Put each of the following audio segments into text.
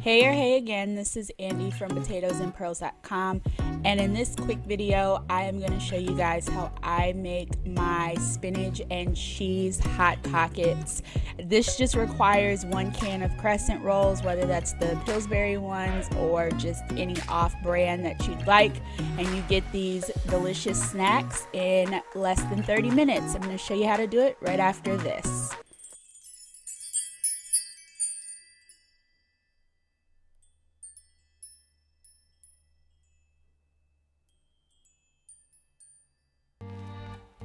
Hey again, this is Andy from potatoesandpearls.com, and in this quick video I am going to show you guys how I make my spinach and cheese hot pockets. This just requires 1 can of crescent rolls, whether that's the Pillsbury ones or just any off-brand that you'd like, and you get these delicious snacks in less than 30 minutes. I'm going to show you how to do it right after this.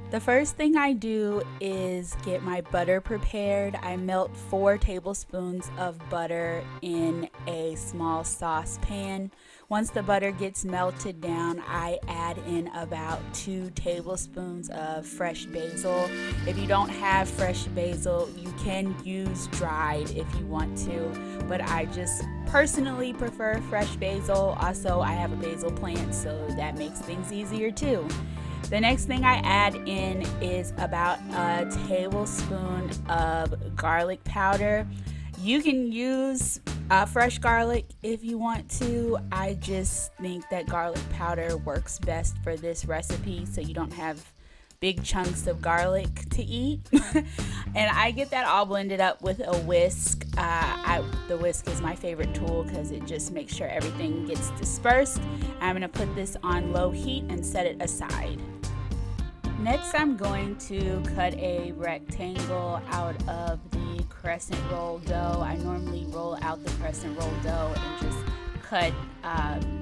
The first thing I do is get my butter prepared. I melt 4 tablespoons of butter in a small saucepan. Once the butter gets melted down, I add in about 2 tablespoons of fresh basil. If you don't have fresh basil, you can use dried if you want to, but I just personally prefer fresh basil. Also, I have a basil plant, so that makes things easier too. The next thing I add in is about a tablespoon of garlic powder. You can use fresh garlic if you want to. I just think that garlic powder works best for this recipe so you don't have big chunks of garlic to eat. And I get that all blended up with a whisk. The whisk is my favorite tool because it just makes sure everything gets dispersed. I'm going to put this on low heat and set it aside. Next, I'm going to cut a rectangle out of the crescent roll dough. I normally roll out the crescent roll dough and just cut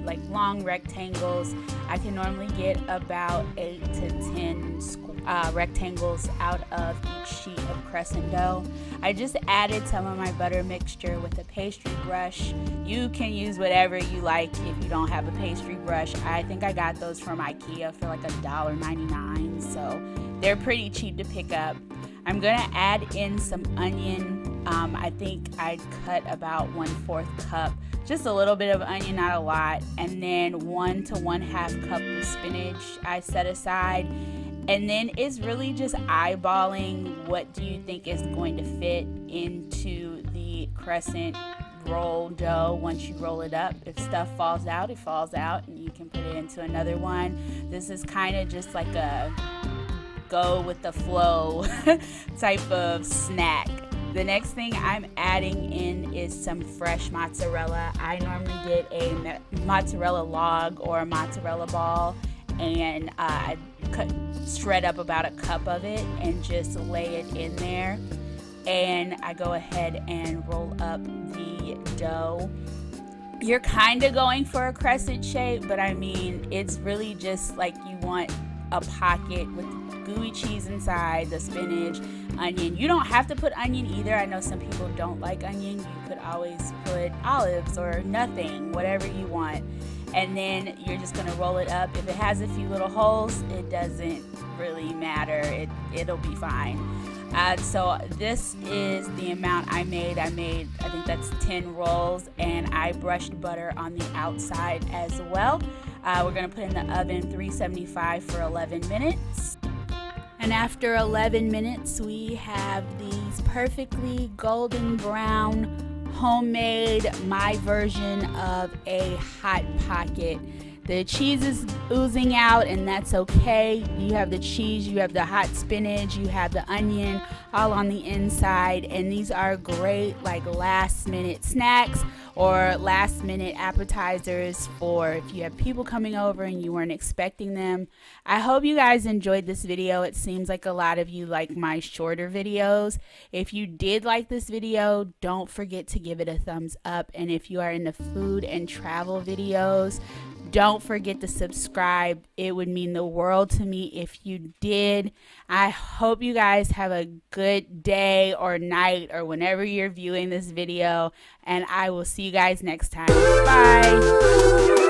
like long rectangles. I can normally get about 8 to 10 rectangles out of each sheet of crescent dough. I just added some of my butter mixture with a pastry brush. You can use whatever you like if you don't have a pastry brush. I think I got those from IKEA for like $1.99, so they're pretty cheap to pick up. I'm gonna add in some onion. I think I'd cut about 1/4 cup, just a little bit of onion, not a lot, and then 1 to 1/2 cup of spinach I set aside. And then it's really just eyeballing what do you think is going to fit into the crescent roll dough once you roll it up. If stuff falls out, it falls out and you can put it into another one. This is kind of just like a go with the flow type of snack. The next thing I'm adding in is some fresh mozzarella. I normally get a mozzarella log or a mozzarella ball, and I shred up about a cup of it and just lay it in there. And I go ahead and roll up the dough. You're kind of going for a crescent shape, but I mean, it's really just like you want a pocket with gooey cheese inside, the spinach, onion. You don't have to put onion either. I know some people don't like onion. You could always put olives or nothing, whatever you want. And then you're just going to roll it up. If it has a few little holes, it doesn't really matter. It'll be fine. So this is the amount I made. I think that's 10 rolls, and I brushed butter on the outside as well. We're going to put in the oven 375 for 11 minutes. And after 11 minutes, we have these perfectly golden brown homemade, my version of a hot pocket. The cheese is oozing out, and that's okay. You have the cheese, you have the hot spinach, you have the onion all on the inside, and these are great like last minute snacks or last minute appetizers for if you have people coming over and you weren't expecting them. I hope you guys enjoyed this video. It seems like a lot of you like my shorter videos. If you did like this video, don't forget to give it a thumbs up, and if you are into food and travel videos, don't forget to subscribe. It would mean the world to me if you did. I hope you guys have a good day or night or whenever you're viewing this video, and I will see you guys next time. Bye.